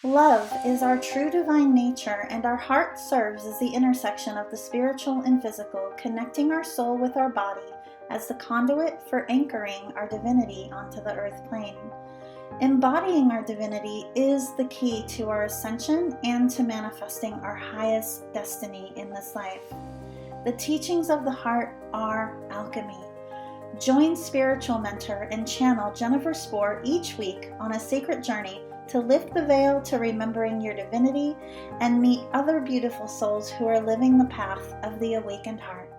Love is our true divine nature, and our heart serves as the intersection of the spiritual and physical, connecting our soul with our body as the conduit for anchoring our divinity onto the earth plane. Embodying our divinity is the key to our ascension and to manifesting our highest destiny in this life. The teachings of the heart are alchemy. Join spiritual mentor and channel Jennifer Spohr each week on a sacred journey to lift the veil to remembering your divinity and meet other beautiful souls who are living the path of the awakened heart.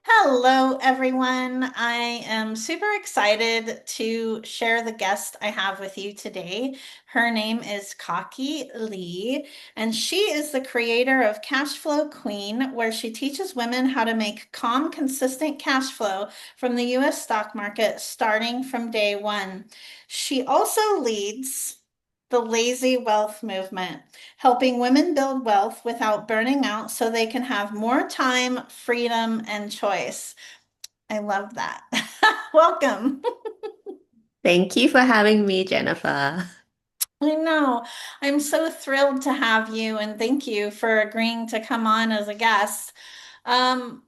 Hello, everyone. I am super excited to share the guest I have with you today. Her name is Kaki Lee, and she is the creator of Cash Flow Queen, where she teaches women how to make calm, consistent cash flow from the US stock market starting from day one. She also leads the lazy wealth movement, helping women build wealth without burning out so they can have more time, freedom, and choice. I love that. Welcome. Thank you for having me, Jennifer. I know. I'm so thrilled to have you, and thank you for agreeing to come on as a guest. Um,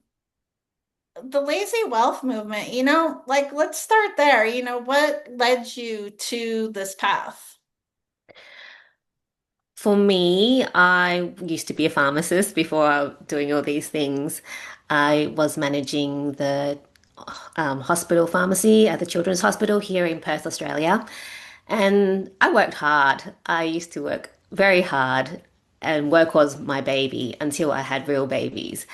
the lazy wealth movement, let's start there. What led you to this path? For me, I used to be a pharmacist before doing all these things. I was managing the hospital pharmacy at the Children's Hospital here in Perth, Australia. And I worked hard. I used to work very hard, and work was my baby until I had real babies.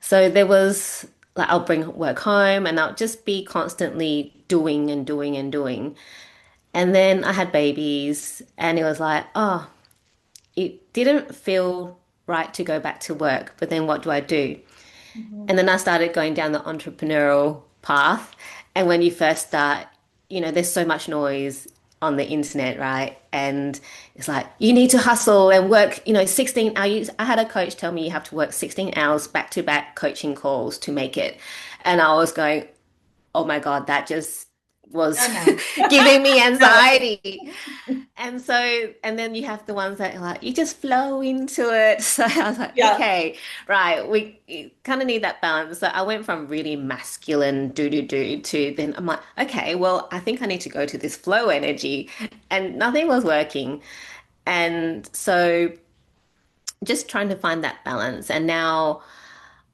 So there was like I'll bring work home and I'll just be constantly doing and doing and doing. And then I had babies, and it was like, oh, it didn't feel right to go back to work, but then what do I do? Mhm. And then I started going down the entrepreneurial path. And when you first start, there's so much noise on the internet, right? And it's like, you need to hustle and work, 16 hours. I had a coach tell me you have to work 16 hours back to back coaching calls to make it. And I was going, oh my God, that just Oh, was no. giving me No. anxiety. And then you have the ones that are like, you just flow into it. So I was like, Yeah. okay, right, we kind of need that balance. So I went from really masculine do to then I'm like, okay, well, I think I need to go to this flow energy. And nothing was working. And so just trying to find that balance. And now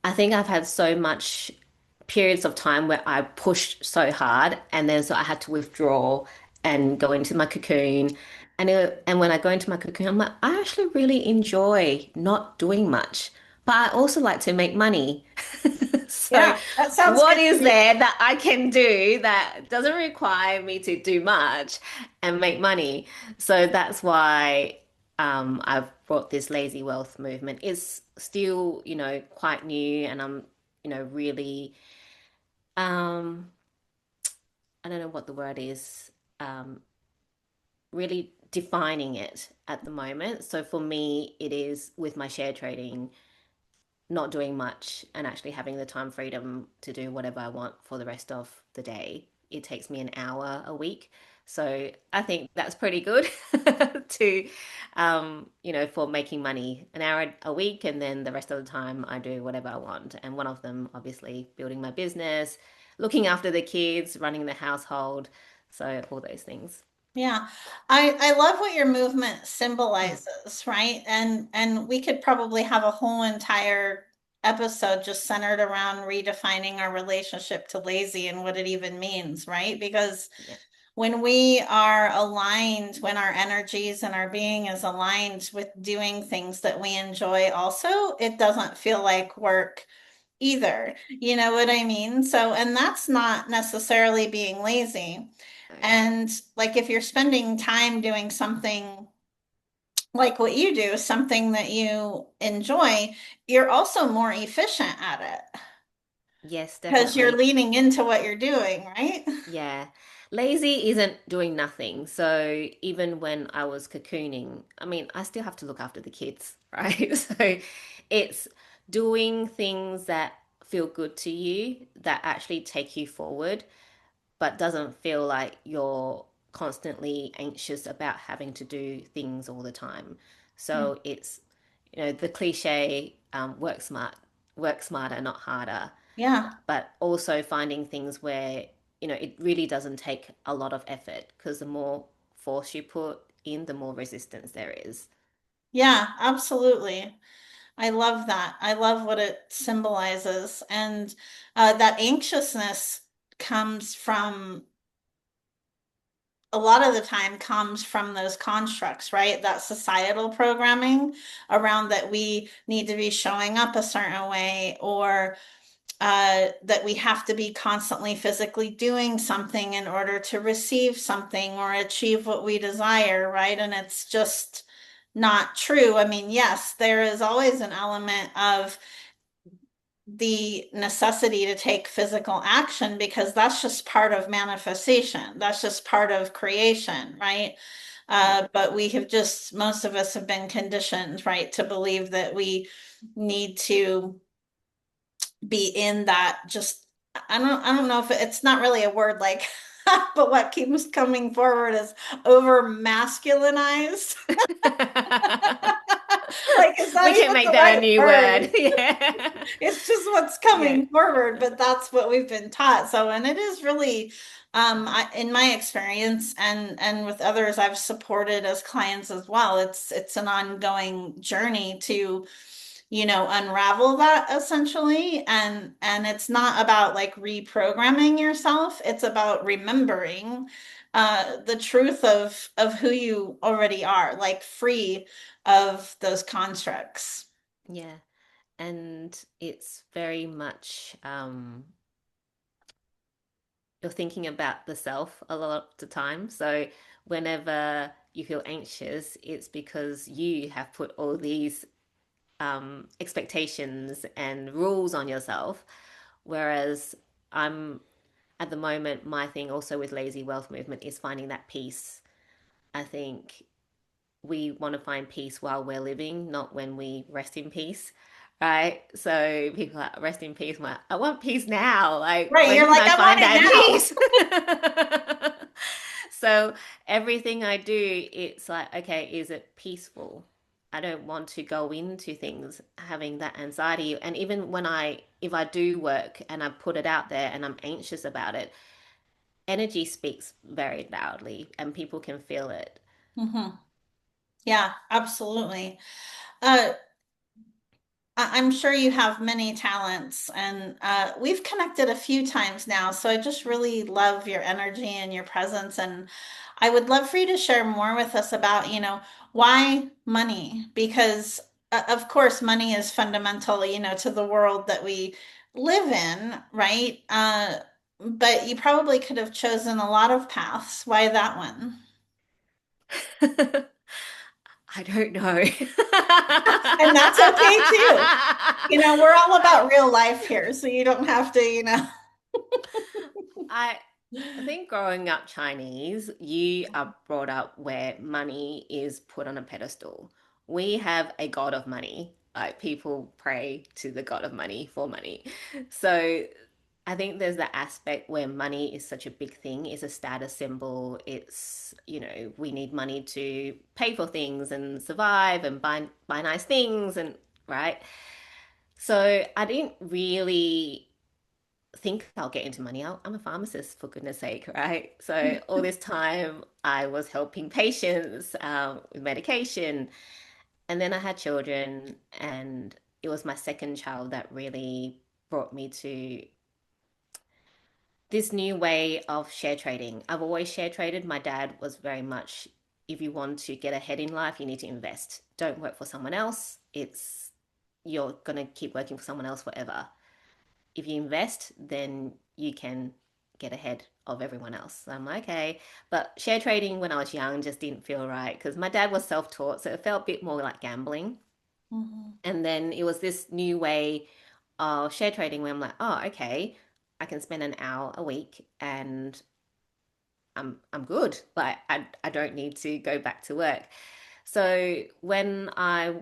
I think I've had so much periods of time where I pushed so hard, and then so I had to withdraw and go into my cocoon. And when I go into my cocoon, I'm like, I actually really enjoy not doing much, but I also like to make money. So Yeah, that sounds what good to is me. there that I can do that doesn't require me to do much and make money? So that's why I've brought this lazy wealth movement. It's still, quite new, and I'm, really, um, I don't know what the word is, um, really defining it at the moment. So for me, it is with my share trading, not doing much and actually having the time freedom to do whatever I want for the rest of the day. It takes me an hour a week. So I think that's pretty good to, for making money, an hour a week. And then the rest of the time I do whatever I want. And one of them, obviously, building my business, looking after the kids, running the household. So all those things. Yeah. I love what your movement Mm. symbolizes, right? And we could probably have a whole entire episode just centered around redefining our relationship to lazy and what it even means, right? Because Yeah. when we are aligned, when our energies and our being is aligned with doing things that we enjoy also, it doesn't feel like work either. You know what I mean? So, and that's not necessarily being lazy. And like if you're spending time doing something like what you do, something that you enjoy, you're also more efficient at it Yes, because you're definitely. leaning into what you're doing, right? Yeah. Lazy isn't doing nothing. So even when I was cocooning, I mean, I still have to look after the kids, right? So it's doing things that feel good to you, that actually take you forward, but doesn't feel like you're constantly anxious about having to do things all the time. Mm. So it's, the cliche, work smarter, not harder, Yeah. but also finding things where, it really doesn't take a lot of effort because the more force you put in, the more resistance there is. Yeah, absolutely. I love that. I love what it symbolizes. And that anxiousness comes from, a lot of the time, comes from those constructs, right? That societal programming around that we need to be showing up a certain way, or that we have to be constantly physically doing something in order to receive something or achieve what we desire, right? And it's just not true. I mean, yes, there is always an element of the necessity to take physical action because that's just part of manifestation. That's just part of creation, right? Yeah. But we have just, most of us have been conditioned, right, to believe that we need to be in that just, I don't know if it's not really a word like but what keeps coming forward is over masculinized. Like it's not We can even make the that a right new word. word. Yeah. It's just what's Yeah. coming forward, but that's what we've been taught. So, and it is really, in my experience and with others I've supported as clients as well, it's an ongoing journey to, unravel that essentially. And it's not about like reprogramming yourself. It's about remembering the truth of who you already are, like free of those constructs. Yeah. And it's very much, you're thinking about the self a lot of the time. So whenever you feel anxious, it's because you have put all these expectations and rules on yourself. Whereas I'm at the moment, my thing also with lazy wealth movement is finding that peace. I think we want to find peace while we're living, not when we rest in peace. Right? So people are like, rest in peace. I'm like, I want peace now. Like, Right. when You're can like, I I want find it that now. peace? So everything I do, it's like, okay, is it peaceful? I don't want to go into things having that anxiety. And even if I do work and I put it out there and I'm anxious about it, energy speaks very loudly and people can feel it. Hmm. Yeah, absolutely. Uh, I'm sure you have many talents, and we've connected a few times now. So I just really love your energy and your presence. And I would love for you to share more with us about, why money? Because, of course, money is fundamental, to the world that we live in, right? But you probably could have chosen a lot of paths. Why that one? I don't know. And that's okay too. We're all about real life here, so you don't have to. I I think growing up Chinese, you are brought up where money is put on a pedestal. We have a god of money. Like people pray to the god of money for money. So I think there's that aspect where money is such a big thing, it's a status symbol. It's, we need money to pay for things and survive and buy nice things and right. So I didn't really think I'll get into money. I'm a pharmacist, for goodness sake, right? So all this time I was helping patients with medication. And then I had children, and it was my second child that really brought me to this new way of share trading. I've always share traded. My dad was very much, if you want to get ahead in life, you need to invest. Don't work for someone else. You're going to keep working for someone else forever. If you invest, then you can get ahead of everyone else. So I'm like, okay. But share trading when I was young just didn't feel right because my dad was self taught. So it felt a bit more like gambling. Mhm. And then it was this new way of share trading where I'm like, oh, okay, I can spend an hour a week and I'm good. Like I don't need to go back to work. So when I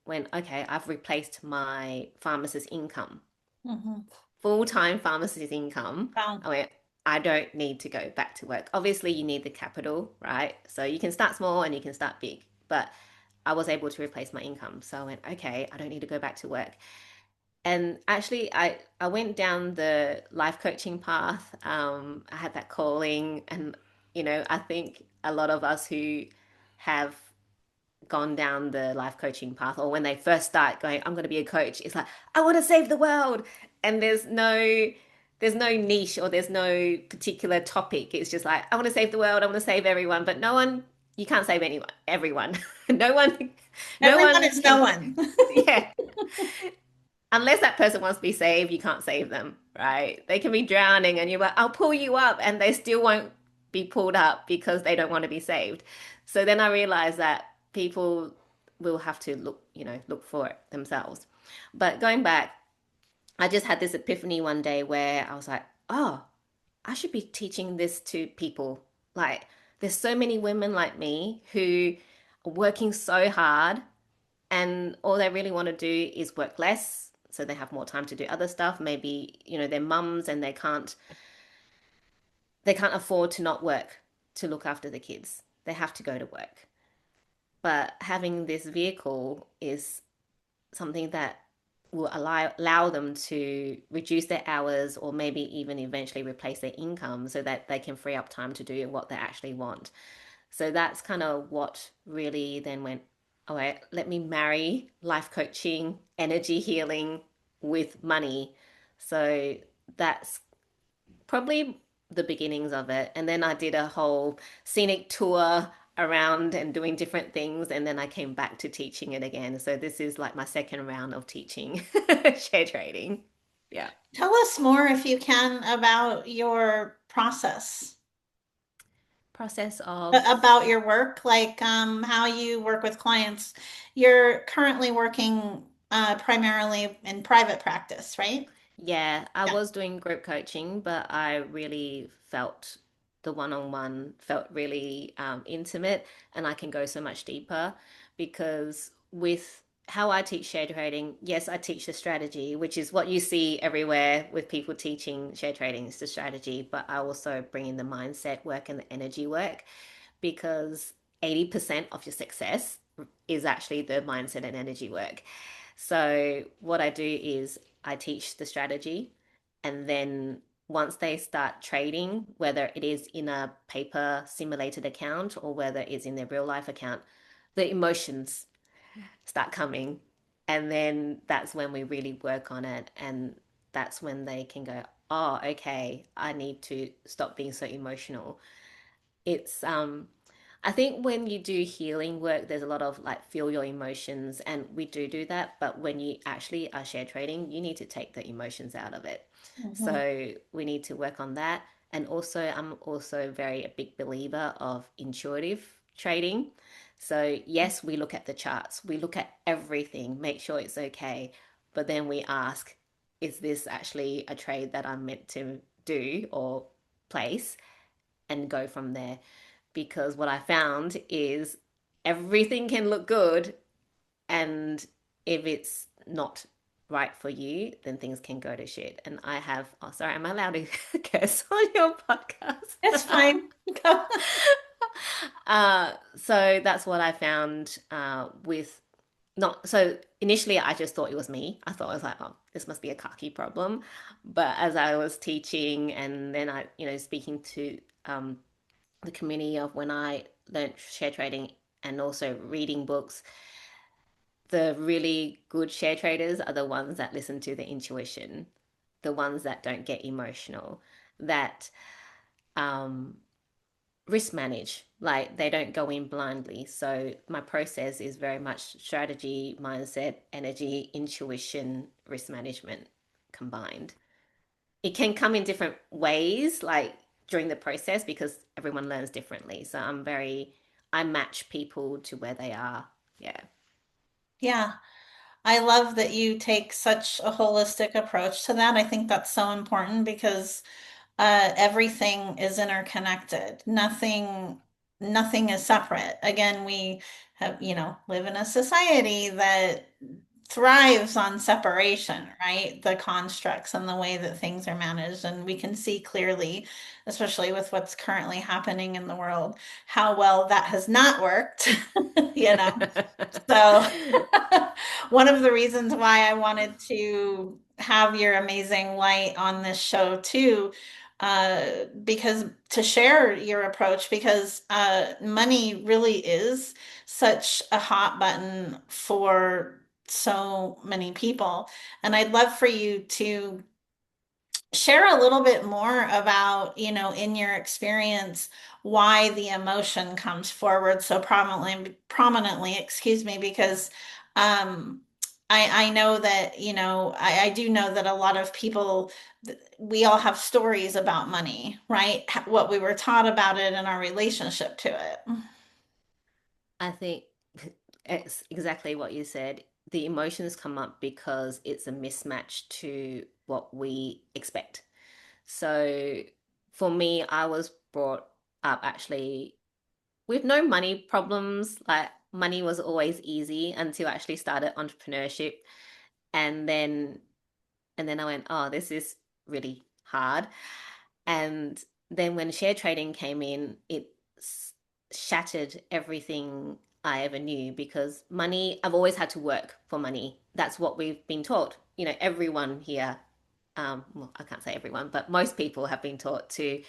went, okay, I've replaced my pharmacist income, Mhm. full-time pharmacist income. Wow. I went, I don't need to go back to work. Obviously, you need the capital, right? So you can start small and you can start big. But I was able to replace my income. So I went, okay, I don't need to go back to work. And actually, I went down the life coaching path. I had that calling. And, I think a lot of us who have gone down the life coaching path, or when they first start going, I'm going to be a coach, it's like, I want to save the world. And there's no niche, or there's no particular topic. It's just like, I want to save the world, I want to save everyone, but no one, you can't save anyone, everyone. no one, no Everyone one is no can, one. yeah. Unless that person wants to be saved, you can't save them, right? They can be drowning and you're like, I'll pull you up, and they still won't be pulled up because they don't want to be saved. So then I realized that people will have to look for it themselves. But going back, I just had this epiphany one day where I was like, oh, I should be teaching this to people. Like, there's so many women like me who are working so hard, and all they really want to do is work less so they have more time to do other stuff. Maybe, they're mums and they can't afford to not work to look after the kids. They have to go to work. But having this vehicle is something that will allow them to reduce their hours, or maybe even eventually replace their income, so that they can free up time to do what they actually want. So that's kind of what really then went, all right, let me marry life coaching, energy healing with money. So that's probably the beginnings of it. And then I did a whole scenic tour around and doing different things. And then I came back to teaching it again. So this is like my second round of teaching share trading. Yeah. Tell us more, if you can, about your process, Process of, about your work, like how you work with clients. You're currently working primarily in private practice, right? yeah, I Yeah. was doing group coaching, but I really felt the one-on-one felt really intimate, and I can go so much deeper because with how I teach share trading, yes, I teach the strategy, which is what you see everywhere with people teaching share trading, is the strategy, but I also bring in the mindset work and the energy work, because 80% of your success is actually the mindset and energy work. So, what I do is I teach the strategy, and then once they start trading, whether it is in a paper simulated account or whether it's in their real life account, the emotions start coming. And then that's when we really work on it. And that's when they can go, oh, okay, I need to stop being so emotional. It's I think when you do healing work, there's a lot of like feel your emotions, and we do that. But when you actually are share trading, you need to take the emotions out of it. Mhm. So we need to work on that. And also, I'm also very a big believer of intuitive trading. So yes, we look at the charts, we look at everything, make sure it's okay, but then we ask, is this actually a trade that I'm meant to do or place, and go from there. Because what I found is everything can look good, and if it's not right for you, then things can go to shit. And I have, oh, sorry, am I allowed to curse on your It's podcast? fine. Go. So that's what I found with not so initially I just thought it was me. I thought I was like, oh, this must be a khaki problem. But as I was teaching, and then I, speaking to the community of when I learned share trading and also reading books, the really good share traders are the ones that listen to the intuition, the ones that don't get emotional, that um, risk manage. Like, they don't go in blindly. So my process is very much strategy, mindset, energy, intuition, risk management combined. It can come in different ways, like during the process, because everyone learns differently. So I match people to where they are. Yeah. Yeah. I love that you take such a holistic approach to that. I think that's so important because everything is interconnected. Nothing is separate. Again, we have, live in a society that thrives on separation, right? The constructs and the way that things are managed. And we can see clearly, especially with what's currently happening in the world, how well that has not worked, you know? So, one of the reasons why I wanted to have your amazing light on this show too, because to share your approach, because money really is such a hot button for so many people. And I'd love for you to share a little bit more about, in your experience, why the emotion comes forward so prominently, excuse me, because um I know that, I do know that a lot of people, we all have stories about money, right? What we were taught about it and our relationship to it. I think it's exactly what you said. The emotions come up because it's a mismatch to what we expect. So for me, I was brought up actually with no money problems. Like money was always easy until I actually started entrepreneurship. And then I went, oh, this is really hard. And then when share trading came in, it shattered everything I ever knew because money, I've always had to work for money. That's what we've been taught. You know, everyone here, well, I can't say everyone, but most people have been taught to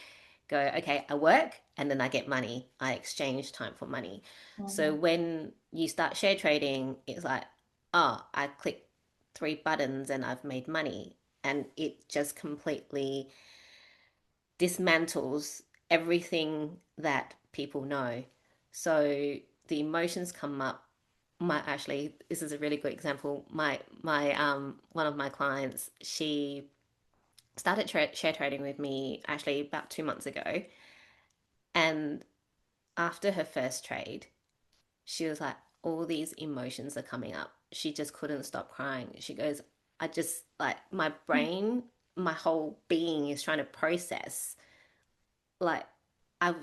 go, okay, I work and then I get money. I exchange time for money. So Mhm. when you start share trading, it's like, oh, I click three buttons and I've made money. And it just completely dismantles everything that people know. So the emotions come up. My actually, this is a really good example. My one of my clients, she started share trading with me actually about 2 months ago, and after her first trade, she was like, all these emotions are coming up. She just couldn't stop crying. She goes, I just like my brain, my whole being is trying to process like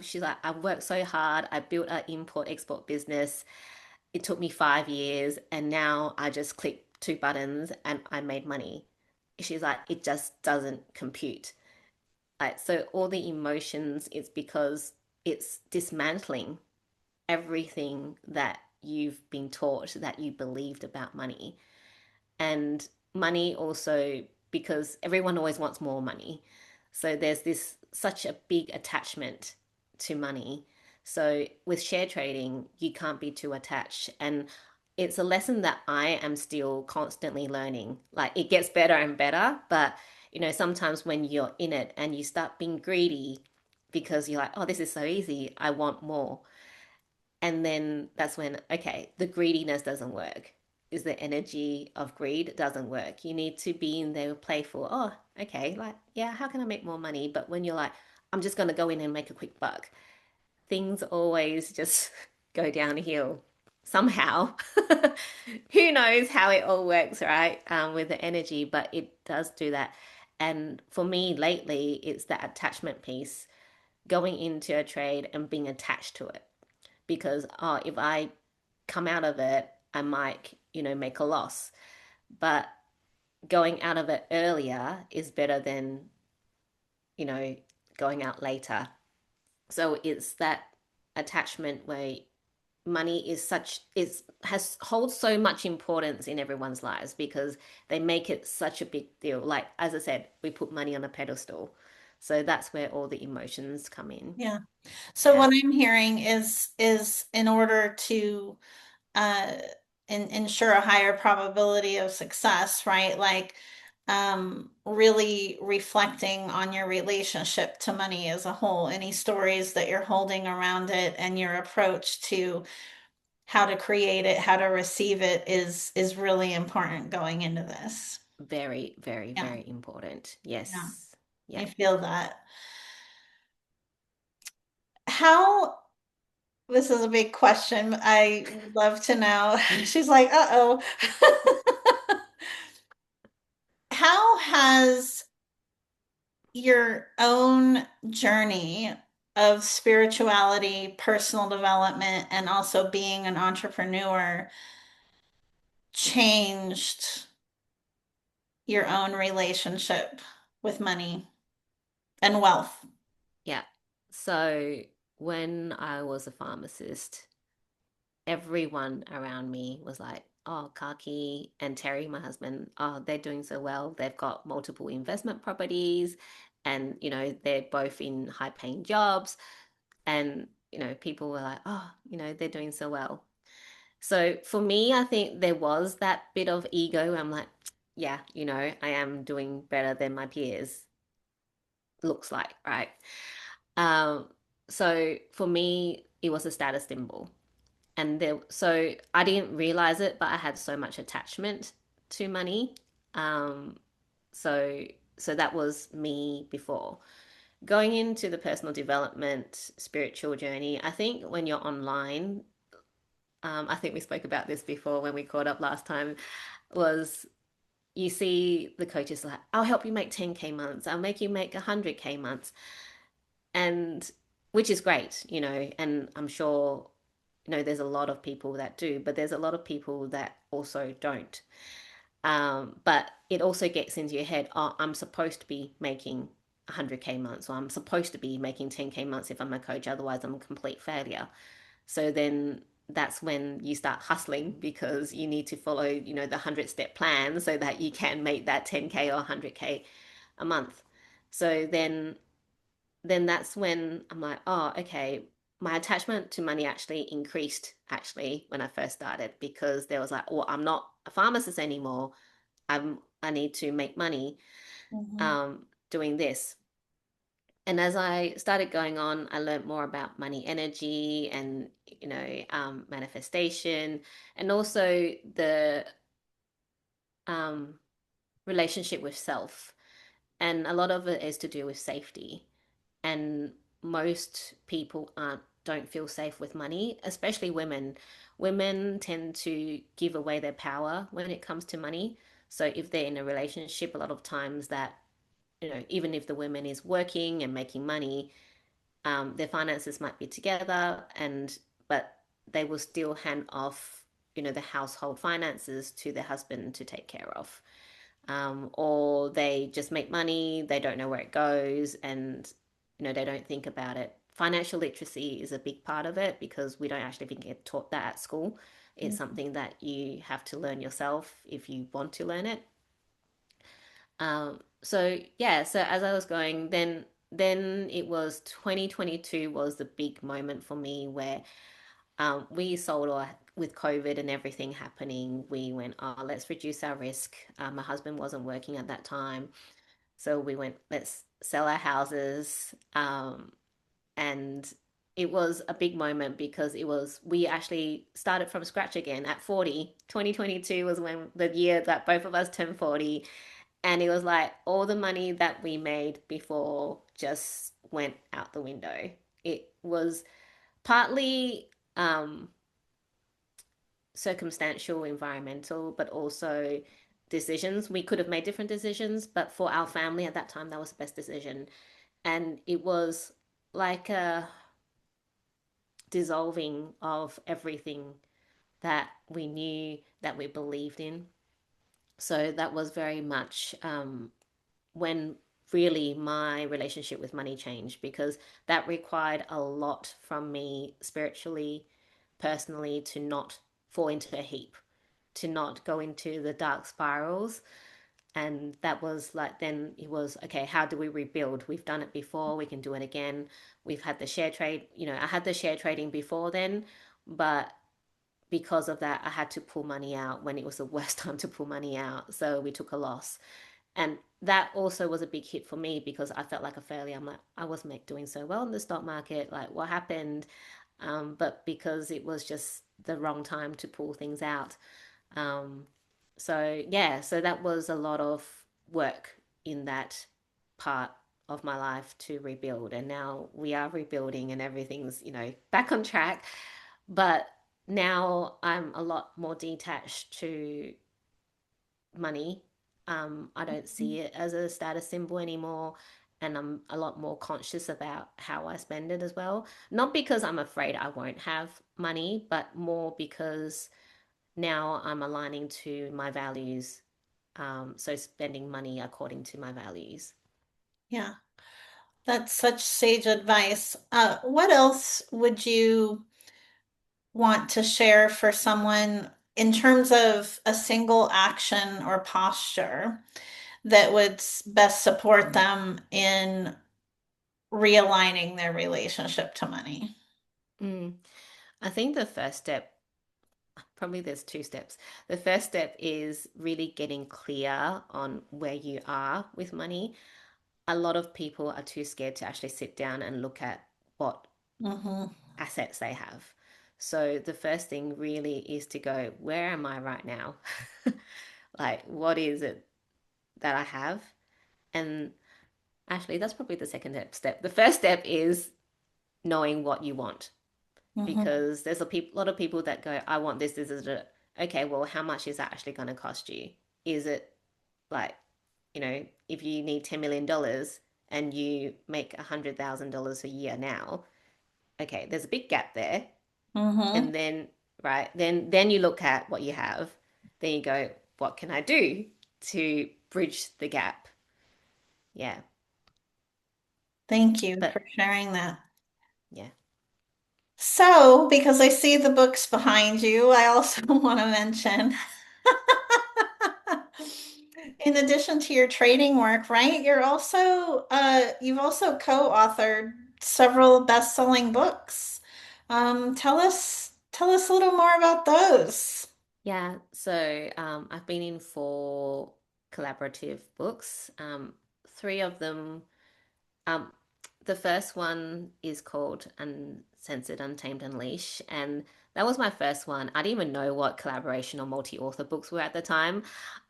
she's like, I worked so hard. I built an import export business. It took me 5 years, and now I just click two buttons and I made money. She's like, it just doesn't compute. Like, so all the emotions, it's because it's dismantling everything that you've been taught that you believed about money. And money also, because everyone always wants more money. So there's this such a big attachment to money. So with share trading, you can't be too attached. And it's a lesson that I am still constantly learning. Like it gets better and better, but sometimes when you're in it and you start being greedy because you're like, oh, this is so easy, I want more. And then that's when, okay, the greediness doesn't work. Is the energy of greed doesn't work. You need to be in there playful. Oh, okay, like, yeah, how can I make more money? But when you're like, I'm just going to go in and make a quick buck, things always just go downhill somehow. Who knows how it all works, right? With the energy, but it does do that. And for me lately, it's that attachment piece, going into a trade and being attached to it because oh, if I come out of it, I might, make a loss. But going out of it earlier is better than, you know, going out later. So it's that attachment where money is such is has holds so much importance in everyone's lives because they make it such a big deal. Like as I said, we put money on a pedestal. So that's where all the emotions come in. Yeah. So Yeah. what I'm hearing is in order to uh ensure a higher probability of success, right? Like really reflecting on your relationship to money as a whole, any stories that you're holding around it and your approach to how to create it, how to receive it is really important going into this. Very, very, Yeah. very important. Yeah. Yes. I Yeah. feel that. How This is a big question. I would love to know. She's like, uh-oh. How has your own journey of spirituality, personal development, and also being an entrepreneur changed your own relationship with money and wealth? Yeah. So when I was a pharmacist, everyone around me was like, oh, Kaki and Terry, my husband, oh, they're doing so well. They've got multiple investment properties and, they're both in high paying jobs. And, people were like, oh, they're doing so well. So for me, I think there was that bit of ego. I'm like, yeah, I am doing better than my peers, looks like, right? Um, so for me, it was a status symbol. And so I didn't realize it, but I had so much attachment to money. Um, so so that was me before. Going into the personal development spiritual journey, I think when you're online, I think we spoke about this before when we caught up last time, was you see the coaches like, I'll help you make 10K months, I'll make you make 100K months. And which is great, and I'm sure, there's a lot of people that do, but there's a lot of people that also don't. But it also gets into your head, oh, I'm supposed to be making 100K months, or I'm supposed to be making 10K months if I'm a coach, otherwise I'm a complete failure. So then that's when you start hustling because you need to follow, the 100-step plan so that you can make that 10K or 100K a month. So then that's when I'm like, oh, okay, my attachment to money actually increased actually when I first started, because there was like, well, I'm not a pharmacist anymore. I need to make money Mm-hmm. doing this. And as I started going on, I learned more about money energy and, manifestation, and also the um, relationship with self. And a lot of it is to do with safety. And most people don't feel safe with money, especially women. Women tend to give away their power when it comes to money. So if they're in a relationship, a lot of times that, even if the woman is working and making money, their finances might be together, but they will still hand off, the household finances to their husband to take care of. Or they just make money, they don't know where it goes, and they don't think about it. Financial literacy is a big part of it because we don't actually get taught that at school. It's something that you have to learn yourself if you want to learn it. So yeah, so as I was going, then it was 2022 was the big moment for me where we sold our with COVID and everything happening. We went, oh, let's reduce our risk. My husband wasn't working at that time, so we went, let's sell our houses. And it was a big moment because we actually started from scratch again at 40. 2022 was when the year that both of us turned 40, and it was like all the money that we made before just went out the window. It was partly circumstantial, environmental, but also decisions. We could have made different decisions, but for our family at that time, that was the best decision. And it was like a dissolving of everything that we knew, that we believed in. So that was very much when really my relationship with money changed, because that required a lot from me spiritually, personally, to not fall into a heap, to not go into the dark spirals. And that was like, then it was, okay, how do we rebuild? We've done it before, we can do it again. We've had the share trade, I had the share trading before then, but because of that, I had to pull money out when it was the worst time to pull money out. So we took a loss. And that also was a big hit for me because I felt like a failure. I'm like, I wasn't doing so well in the stock market. Like, what happened? But because it was just the wrong time to pull things out. Um, so, yeah, so that was a lot of work in that part of my life to rebuild. And now we are rebuilding and everything's, back on track. But now I'm a lot more detached to money. I don't see it as a status symbol anymore. And I'm a lot more conscious about how I spend it as well. Not because I'm afraid I won't have money, but more because now I'm aligning to my values. So spending money according to my values. Yeah, that's such sage advice. What else would you want to share for someone in terms of a single action or posture that would best support them in realigning their relationship to money? Mm. I think the first step, probably there's two steps. The first step is really getting clear on where you are with money. A lot of people are too scared to actually sit down and look at what Mm-hmm. assets they have. So the first thing really is to go, where am I right now? Like, what is it that I have? And actually, that's probably the second step. The first step is knowing what you want, Mm-hmm. because there's lot of people that go, I want this. Okay, well, how much is that actually going to cost you? Is it like, if you need $10 million and you make $100,000 a year now, okay, there's a big gap there. Mm-hmm. And then, right, then you look at what you have. Then you go, what can I do to bridge the gap? Yeah. Thank you But for sharing that. yeah. So, because I see the books behind you, I also want to mention, in addition to your trading work, right? You've also co-authored several best-selling books. Tell us a little more about those. Yeah, so I've been in four collaborative books. Three of them, um, the first one is called Uncensored, Untamed, Unleash, and that was my first one. I didn't even know what collaboration or multi-author books were at the time.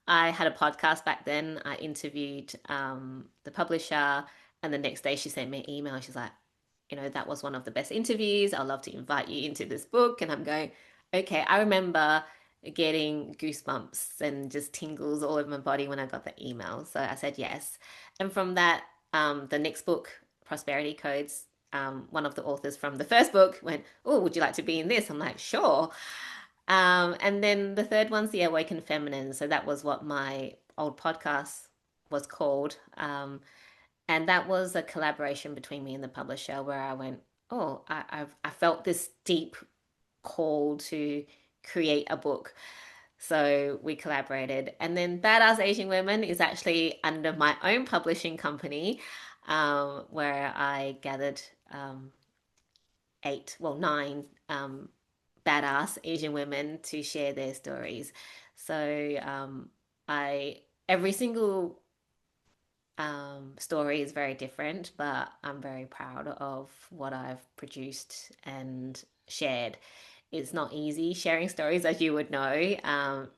I had a podcast back then. I interviewed the publisher, and the next day she sent me an email. She's like, that was one of the best interviews. I'd love to invite you into this book. And I'm going, okay, I remember getting goosebumps and just tingles all over my body when I got the email. So I said yes. And from that, the next book, Prosperity Codes, one of the authors from the first book went, oh, would you like to be in this? I'm like, sure. And then the third one's The Awakened Feminine. So that was what my old podcast was called. And that was a collaboration between me and the publisher where I went, oh, I felt this deep call to create a book. So we collaborated. And then Badass Asian Women is actually under my own publishing company, where I gathered um, nine badass Asian women to share their stories. So I every single story is very different, but I'm very proud of what I've produced and shared. It's not easy sharing stories, as you would know,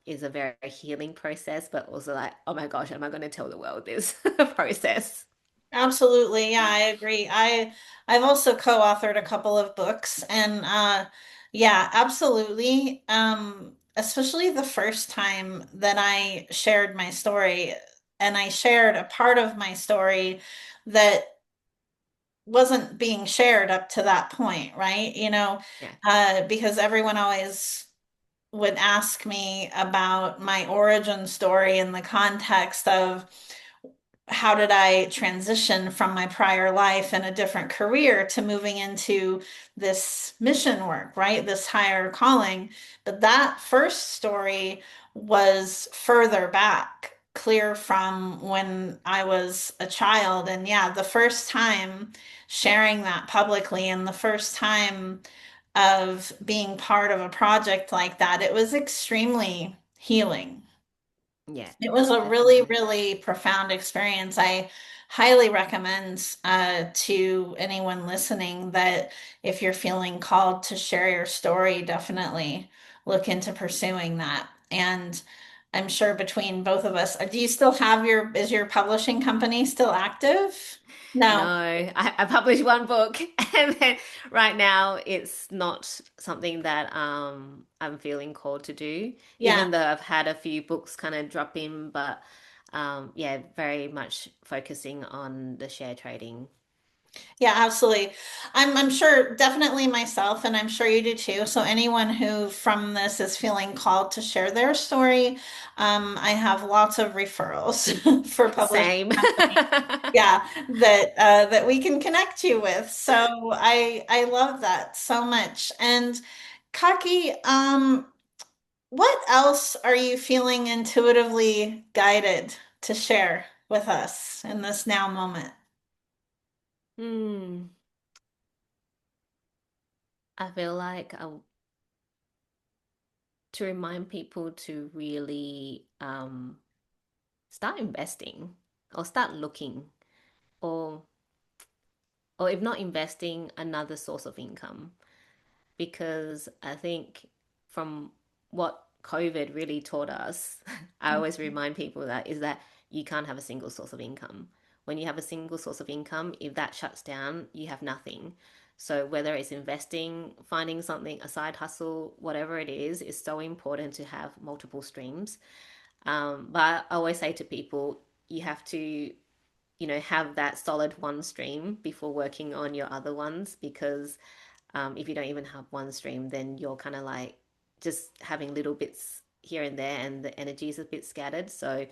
is a very healing process, but also like, oh my gosh, am I going to tell the world this process? Absolutely. Yeah, I agree. I've also co-authored a couple of books and yeah, absolutely. Especially the first time that I shared my story and I shared a part of my story that wasn't being shared up to that point, right? Yeah, Because everyone always would ask me about my origin story in the context of how did I transition from my prior life and a different career to moving into this mission work, right? This higher calling. But that first story was further back, clear from when I was a child. And yeah, the first time sharing that publicly and the first time of being part of a project like that, it was extremely healing. yeah, It was a really, definitely. really profound experience. I highly recommend to anyone listening that if you're feeling called to share your story, definitely look into pursuing that. And I'm sure between both of us, do you still have is your publishing company still active? No, No. I published one book, and then right now it's not something that I'm feeling called to do, Yeah. even though I've had a few books kind of drop in, but yeah, very much focusing on the share trading. Yeah, absolutely. I'm sure definitely myself, and I'm sure you do too. So anyone who from this is feeling called to share their story, I have lots of referrals for publishing Same. companies. Yeah, that we can connect you with. So I love that so much. And Kaki, what else are you feeling intuitively guided to share with us in this now moment? Hmm. I feel like to remind people to really start investing or start looking, or if not investing, another source of income. Because I think from what COVID really taught us, I always remind people that is that you can't have a single source of income. When you have a single source of income, if that shuts down, you have nothing. So whether it's investing, finding something, a side hustle, whatever it is so important to have multiple streams. But I always say to people, you have to, have that solid one stream before working on your other ones, because if you don't even have one stream, then you're kind of like just having little bits here and there, and the energy is a bit scattered. So,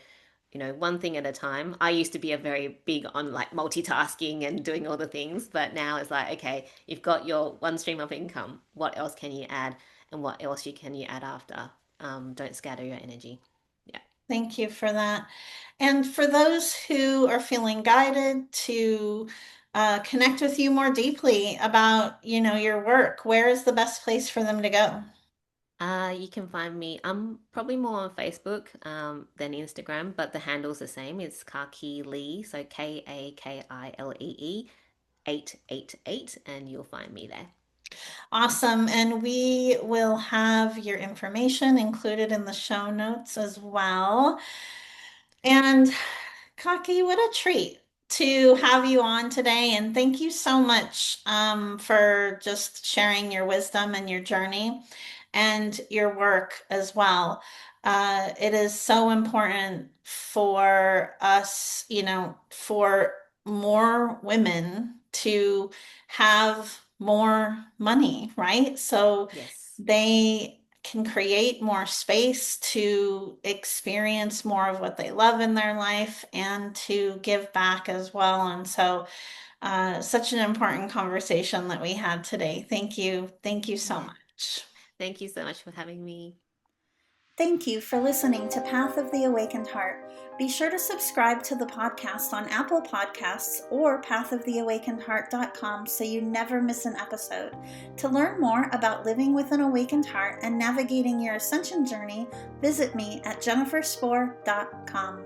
one thing at a time. I used to be a very big on like multitasking and doing all the things, but now it's like, okay, you've got your one stream of income. What else can you add, and what else can you add after? Don't scatter your energy. Yeah. Thank you for that. And for those who are feeling guided to connect with you more deeply about, your work, where is the best place for them to go? You can find me. I'm probably more on Facebook than Instagram, but the handle's the same. It's Kaki Lee, so KAKILEE 888, and you'll find me there. Awesome. And we will have your information included in the show notes as well. And Kaki, what a treat to have you on today. And thank you so much for just sharing your wisdom and your journey and your work as well. It is so important for us, for more women to have more money, right? So Yes. they can create more space to experience more of what they love in their life and to give back as well. And so, such an important conversation that we had today. Thank you. Thank you so Yeah. much. Thank you so much for having me. Thank you for listening to Path of the Awakened Heart. Be sure to subscribe to the podcast on Apple Podcasts or pathoftheawakenedheart.com so you never miss an episode. To learn more about living with an awakened heart and navigating your ascension journey, visit me at jenniferspore.com.